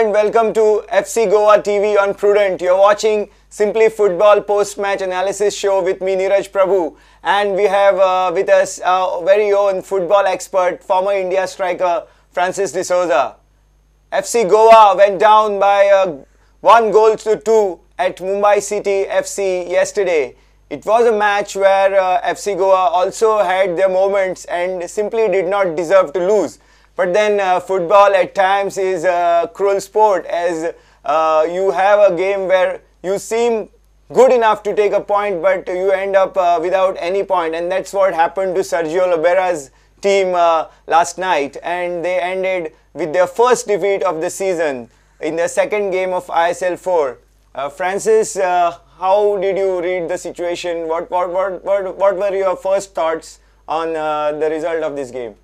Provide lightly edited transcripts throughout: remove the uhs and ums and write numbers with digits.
and welcome to FC Goa TV on Prudent. You're watching Simply Football post-match analysis show with me, Neeraj Prabhu, and we have with us our very own football expert, former India striker Francis D'Souza. FC Goa went down by 1-2 at Mumbai City FC yesterday. It was a match where FC Goa also had their moments and simply did not deserve to lose. But then football at times is a cruel sport, as you have a game where you seem good enough to take a point but you end up without any point, and that's what happened to Sergio Lobera's team last night, and they ended with their first defeat of the season in the second game of ISL 4. Francis, how did you read the situation? What were your first thoughts on the result of this game?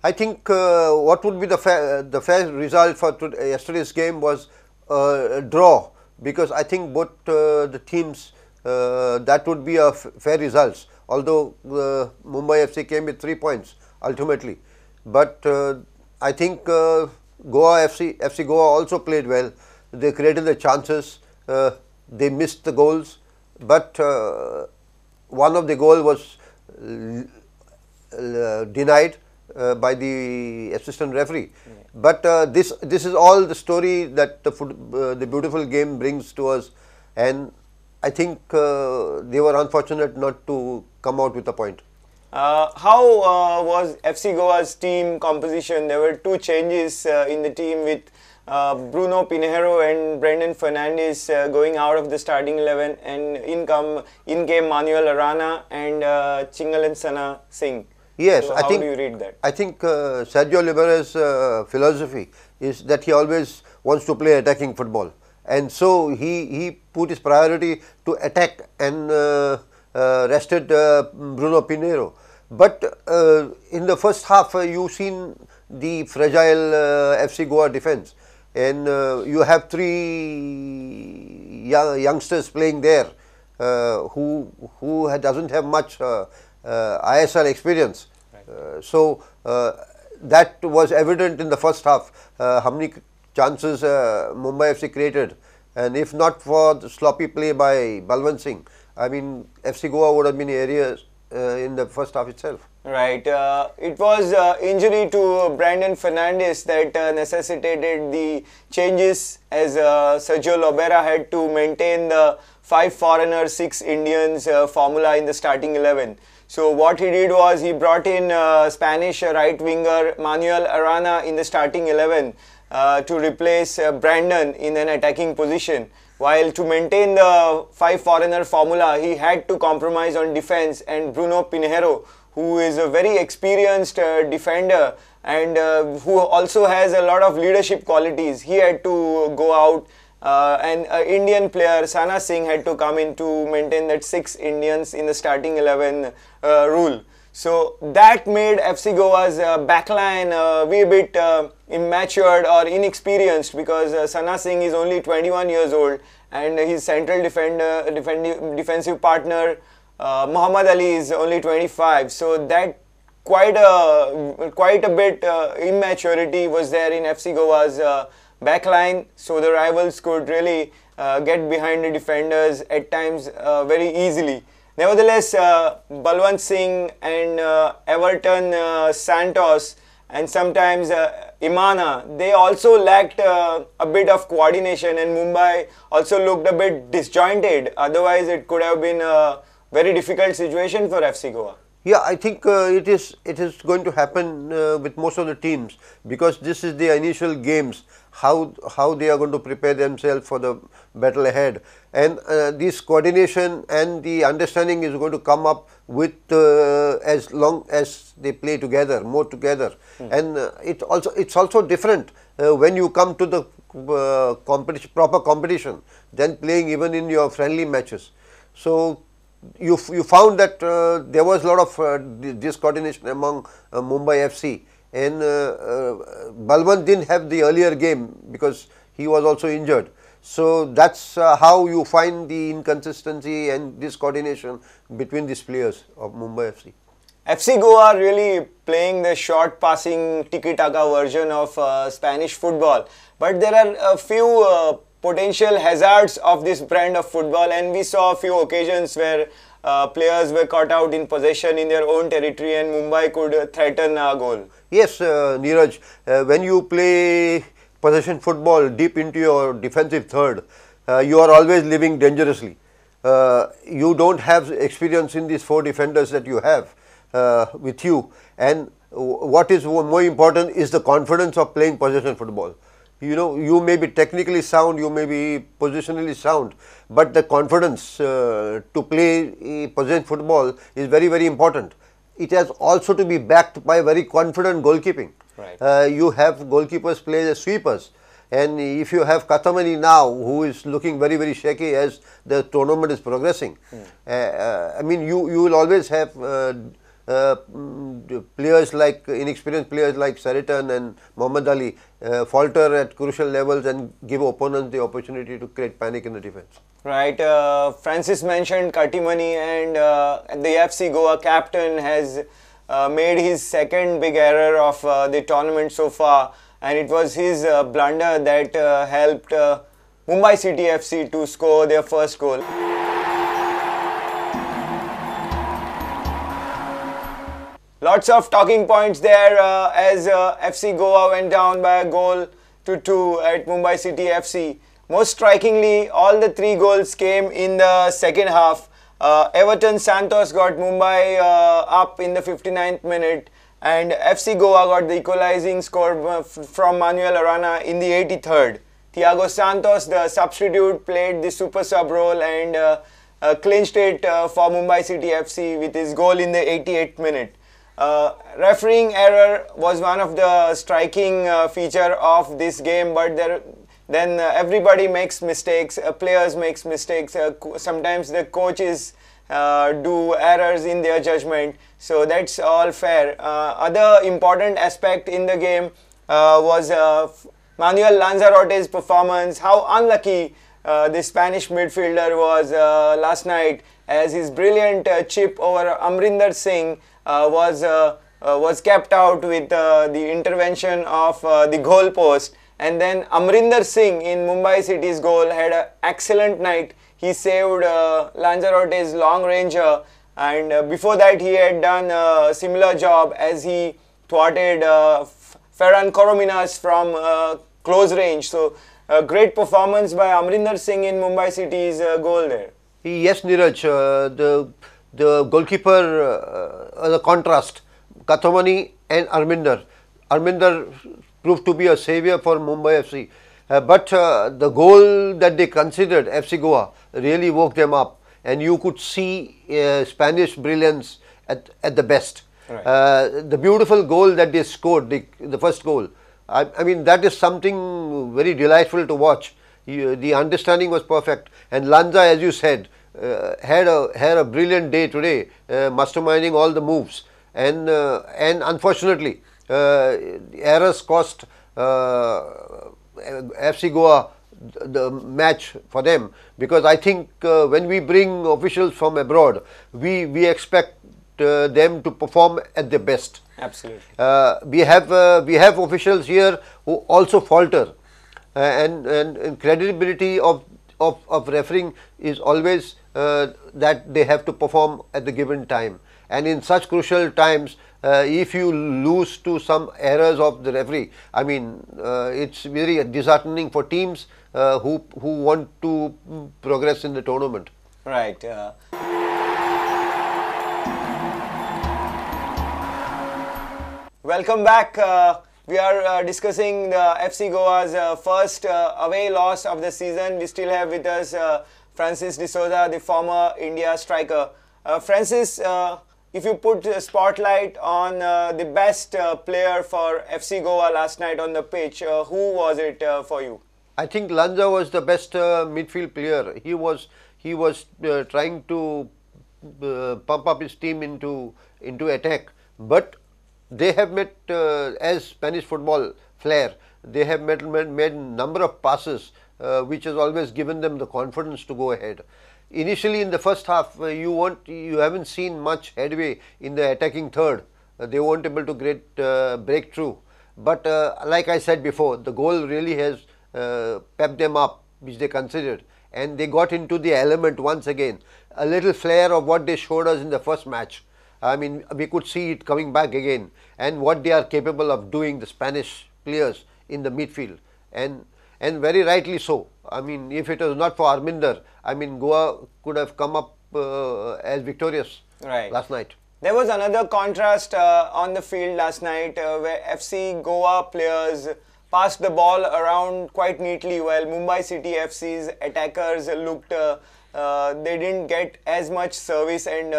I think what would be the fair result for yesterday's game was a draw, because I think both the teams, that would be a fair result, although Mumbai FC came with 3 points ultimately. But I think FC Goa also played well. They created the chances, they missed the goals, but one of the goals was denied by the assistant referee. But this is all the story that the beautiful game brings to us, and I think they were unfortunate not to come out with a point. How was FC Goa's team composition? There were 2 changes in the team, with Bruno Pinheiro and Brendan Fernandes going out of the starting 11, and in came Manuel Arana and Chingalan Singh. Yes, so I think. How do you read that? I think Sergio Libera's philosophy is that he always wants to play attacking football, and so he put his priority to attack and rested Bruno Pinheiro. But in the first half, you've seen the fragile FC Goa defense, and you have 3 youngsters playing there who doesn't have much ISL experience. Right. So that was evident in the first half, how many chances Mumbai FC created, and if not for the sloppy play by Balwant Singh, I mean FC Goa would have been areas in the first half itself. Right. It was injury to Brandon Fernandes that necessitated the changes, as Sergio Lobera had to maintain the 5 foreigners, 6 Indians formula in the starting 11. So what he did was he brought in Spanish right winger Manuel Arana in the starting 11 to replace Brandon in an attacking position. While to maintain the 5 foreigner formula, he had to compromise on defense, and Bruno Pinheiro, who is a very experienced defender and who also has a lot of leadership qualities, he had to go out. And Indian player Sana Singh had to come in to maintain that 6 Indians in the starting 11 rule. So that made FC Goa's backline a wee bit immature or inexperienced, because Sana Singh is only 21 years old and his central defensive partner Muhammad Ali is only 25. So that quite a bit immaturity was there in FC Goa's backline, so the rivals could really get behind the defenders at times very easily. Nevertheless, Balwant Singh and Everton Santos and sometimes Imana, they also lacked a bit of coordination, and Mumbai also looked a bit disjointed. Otherwise, it could have been a very difficult situation for FC Goa. Yeah, I think it is going to happen with most of the teams, because this is the initial games, how they are going to prepare themselves for the battle ahead, and this coordination and the understanding is going to come up with as long as they play together, more together. And it's also different when you come to the proper competition than playing even in your friendly matches. So you found that there was a lot of discoordination among Mumbai FC, and Balwant didn't have the earlier game because he was also injured. So that's how you find the inconsistency and discoordination between these players of Mumbai FC. FC Goa really playing the short passing tiki-taka version of Spanish football. But there are a few potential hazards of this brand of football, and we saw a few occasions where players were caught out in possession in their own territory and Mumbai could threaten a goal. Yes, Neeraj, when you play possession football deep into your defensive third, you are always living dangerously. You don't have experience in these four defenders that you have with you, and what is more important is the confidence of playing possession football. You know, you may be technically sound, you may be positionally sound, but the confidence to play possession football is very, very important. It has also to be backed by very confident goalkeeping. Right. You have goalkeepers play as sweepers, and if you have Katamani now, who is looking very, very shaky as the tournament is progressing, I mean, you will always have players like inexperienced players like Saritan and Muhammad Ali falter at crucial levels and give opponents the opportunity to create panic in the defense. Right, Francis mentioned Katimani, and the FC Goa captain has made his second big error of the tournament so far, and it was his blunder that helped Mumbai City FC to score their first goal. Lots of talking points there as FC Goa went down by a goal to 2 at Mumbai City FC. Most strikingly, all the 3 goals came in the second half. Everton Santos got Mumbai up in the 59th minute, and FC Goa got the equalizing score from Manuel Arana in the 83rd. Thiago Santos, the substitute, played the super sub role and clinched it for Mumbai City FC with his goal in the 88th minute. Refereeing error was one of the striking feature of this game, but then everybody makes mistakes, players makes mistakes, sometimes the coaches do errors in their judgment, so that's all fair. Other important aspect in the game was Manuel Lanzarote's performance. How unlucky the Spanish midfielder was last night, as his brilliant chip over Amrinder Singh was kept out with the intervention of the goal post. And then Amrinder Singh in Mumbai City's goal had an excellent night. He saved Lanzarote's long ranger, and before that he had done a similar job as he thwarted Ferran Corominas from close range. So a great performance by Amrinder Singh in Mumbai City's goal there. Yes, Neeraj, the goalkeeper, the contrast, Katamani and Arminder. Arminder proved to be a saviour for Mumbai FC. But the goal that they considered, FC Goa, really woke them up, and you could see Spanish brilliance at the best. Right. The beautiful goal that they scored, the first goal, I mean, that is something very delightful to watch. The understanding was perfect, and Lanza, as you said, had a brilliant day today, masterminding all the moves, and unfortunately, errors cost FC Goa the match for them, because I think when we bring officials from abroad, we expect them to perform at their best. Absolutely. We have officials here who also falter, and credibility of refereeing is always that they have to perform at the given time, and in such crucial times, if you lose to some errors of the referee, I mean, it's very disheartening for teams who want to progress in the tournament. Right. Welcome back. We are discussing the FC Goa's first away loss of the season. We still have with us Francis D'Souza, the former India striker. Francis, if you put a spotlight on the best player for FC Goa last night on the pitch, who was it for you? I think Lanza was the best midfield player. He was trying to pump up his team into attack, but they have met, as Spanish football flair, they have made number of passes which has always given them the confidence to go ahead. initially in the first half, you haven't seen much headway in the attacking third. They weren't able to break through. But like I said before, the goal really has pepped them up, which they considered, and they got into the element once again. A little flair of what they showed us in the first match. I mean, we could see it coming back again, and what they are capable of doing, the Spanish players in the midfield, and very rightly so. I mean, if it was not for Arminder, I mean, Goa could have come up as victorious last night. There was another contrast on the field last night where FC Goa players passed the ball around quite neatly, while Mumbai City FC's attackers looked, they didn't get as much service and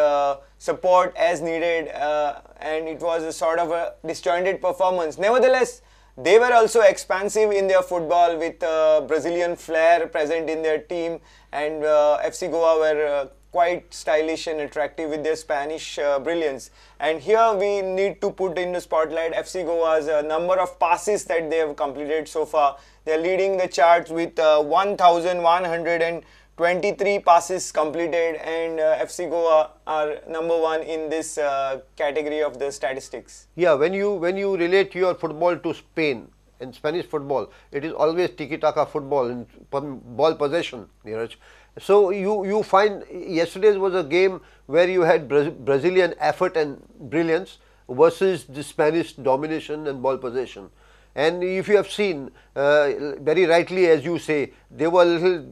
support as needed, and it was a sort of a disjointed performance. Nevertheless, they were also expansive in their football with Brazilian flair present in their team, and FC Goa were quite stylish and attractive with their Spanish brilliance. And here we need to put in the spotlight FC Goa's number of passes that they have completed so far. They are leading the charts with 1,123 passes completed, and FC Goa are number one in this category of the statistics. Yeah, when you relate your football to Spain and Spanish football, it is always tiki-taka football and ball possession, Neeraj. So you find yesterday's was a game where you had Brazilian effort and brilliance versus the Spanish domination and ball possession. And if you have seen, very rightly as you say, they were a little,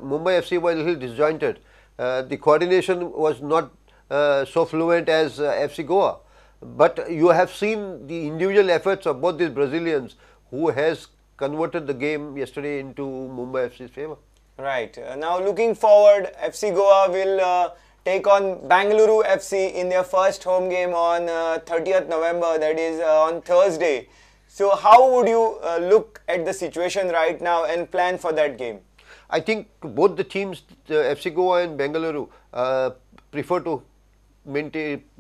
Mumbai FC were a little disjointed. The coordination was not so fluent as FC Goa. But you have seen the individual efforts of both these Brazilians who has converted the game yesterday into Mumbai FC's favour. Right. Now looking forward, FC Goa will take on Bengaluru FC in their first home game on 30th November, that is on Thursday. So how would you look at the situation right now and plan for that game? I think both the teams, FC Goa and Bengaluru, prefer to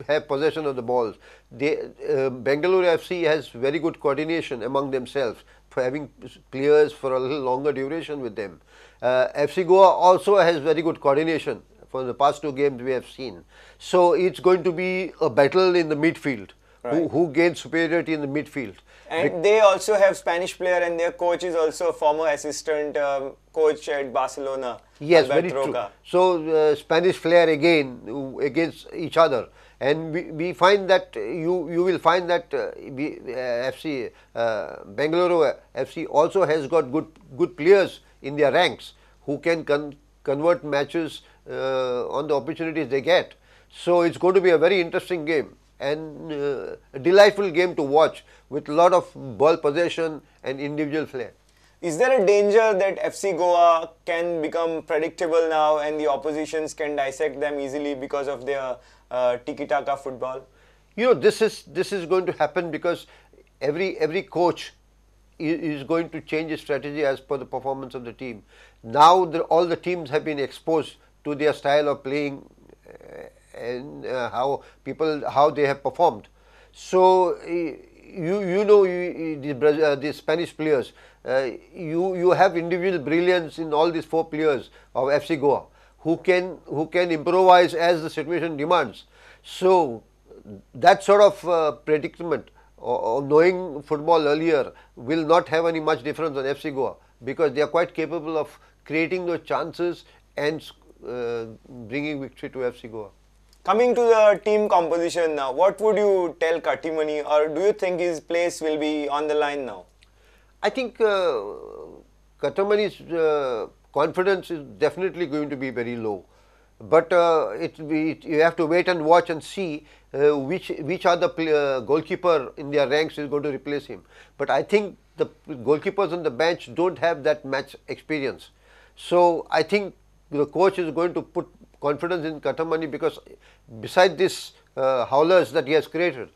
have possession of the balls. Bengaluru FC has very good coordination among themselves for having players for a little longer duration with them. FC Goa also has very good coordination for the past two games we have seen. So it's going to be a battle in the midfield. Right. Who gains superiority in the midfield. And they also have Spanish player, and their coach is also a former assistant coach at Barcelona. Yes, very true. So Spanish flair again against each other, and we find that you will find that FC Bengaluru FC also has got good players in their ranks who can convert matches on the opportunities they get. So it's going to be a very interesting game and a delightful game to watch with a lot of ball possession and individual flair. Is there a danger that FC Goa can become predictable now and the oppositions can dissect them easily because of their tiki-taka football? You know, this is going to happen because every coach is going to change his strategy as per the performance of the team. Now all the teams have been exposed to their style of playing and how they have performed. So the Spanish players, you have individual brilliance in all these four players of FC Goa who can improvise as the situation demands. So that sort of predicament or knowing football earlier will not have any much difference on FC Goa because they are quite capable of creating those chances and bringing victory to FC Goa. Coming to the team composition now, what would you tell Katimani, or do you think his place will be on the line now? I think Katimani's confidence is definitely going to be very low. But you have to wait and watch and see which other goalkeeper in their ranks is going to replace him. But I think the goalkeepers on the bench don't have that much experience. So I think the coach is going to put confidence in Katimani because beside this howlers that he has created,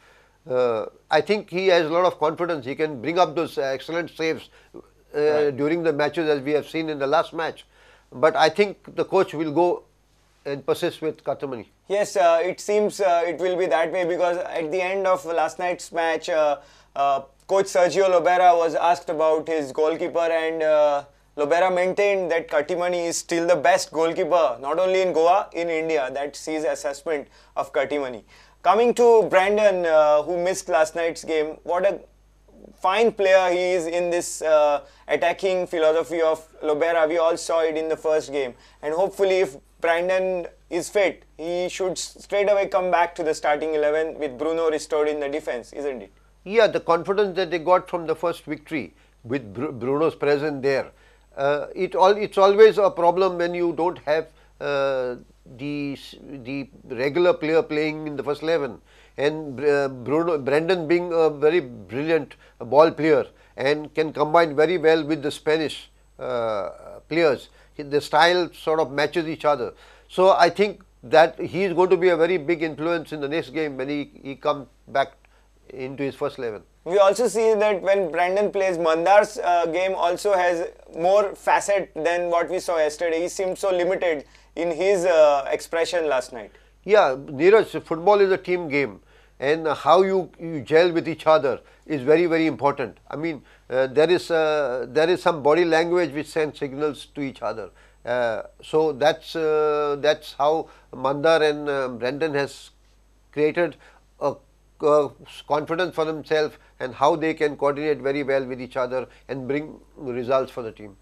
I think he has a lot of confidence. He can bring up those excellent saves during the matches as we have seen in the last match. But I think the coach will go and persist with Katimani. Yes, it seems it will be that way because at the end of last night's match, Coach Sergio Lobera was asked about his goalkeeper and Lobera maintained that Katimani is still the best goalkeeper, not only in Goa, in India. That's his assessment of Katimani. Coming to Brandon, who missed last night's game, what a fine player he is in this attacking philosophy of Lobera. We all saw it in the first game. And hopefully if Brandon is fit, he should straight away come back to the starting 11 with Bruno restored in the defense, isn't it? Yeah, the confidence that they got from the first victory with Bruno's presence there. It's always a problem when you don't have the regular player playing in the first 11, and Brandon being a very brilliant ball player and can combine very well with the Spanish players. The style sort of matches each other. So I think that he is going to be a very big influence in the next game when he comes back into his first 11. We also see that when Brandon plays, Mandar's game also has more facet than what we saw yesterday. He seemed so limited in his expression last night. Yeah, Neeraj, football is a team game, and how you gel with each other is very, very important. I mean, there is some body language which sends signals to each other. So that's how Mandar and Brandon has created a confidence for themselves, and how they can coordinate very well with each other and bring results for the team.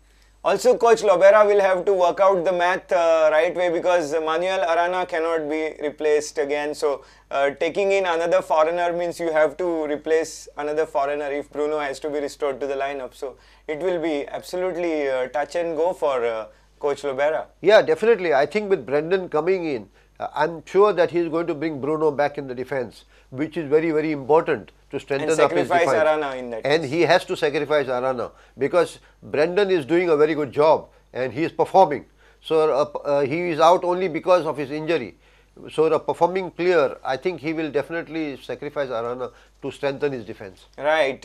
Also, Coach Lobera will have to work out the math right way, because Manuel Arana cannot be replaced again. So, taking in another foreigner means you have to replace another foreigner if Bruno has to be restored to the lineup. So, it will be absolutely touch and go for Coach Lobera. Yeah, definitely. I think with Brandon coming in, I'm sure that he is going to bring Bruno back in the defense, which is very, very important to strengthen up his defense. And sacrifice Arana in that And he has to sacrifice Arana, because Brandon is doing a very good job and he is performing. So he is out only because of his injury. So the performing player, I think he will definitely sacrifice Arana to strengthen his defense. Right.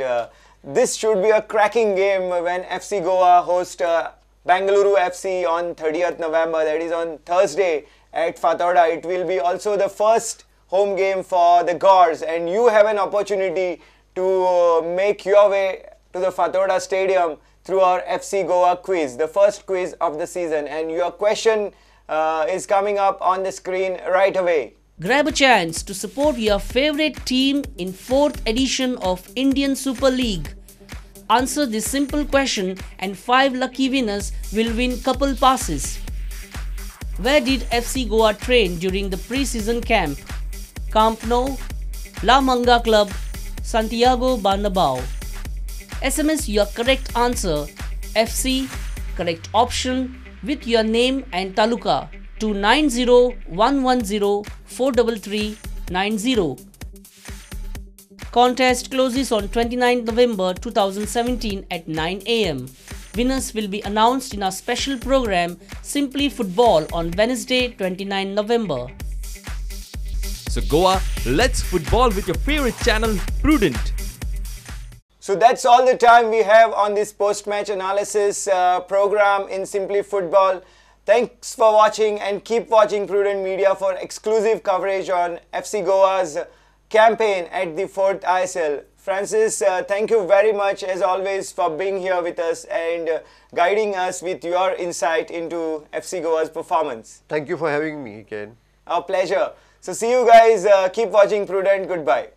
This should be a cracking game when FC Goa host Bengaluru FC on 30th November. That is on Thursday at Fatorda. It will be also the first home game for the Gors, and you have an opportunity to make your way to the Fatorda Stadium through our FC Goa quiz, the first quiz of the season, and your question is coming up on the screen right away. Grab a chance to support your favorite team in 4th edition of Indian Super League. Answer this simple question and 5 lucky winners will win couple passes. Where did FC Goa train during the pre-season camp? Camp Nou, La Manga Club, Santiago Bernabeu. SMS your correct answer, FC, correct option, with your name and taluka to 9011043390. Contest closes on 29 November 2017 at 9 am. Winners will be announced in our special program Simply Football on Wednesday 29 November. So Goa, let's football with your favorite channel, Prudent. So that's all the time we have on this post-match analysis program in Simply Football. Thanks for watching, and keep watching Prudent Media for exclusive coverage on FC Goa's campaign at the 4th ISL. Francis, thank you very much as always for being here with us and guiding us with your insight into FC Goa's performance. Thank you for having me, Ken. Our pleasure. So see you guys. Keep watching Prudent. Goodbye.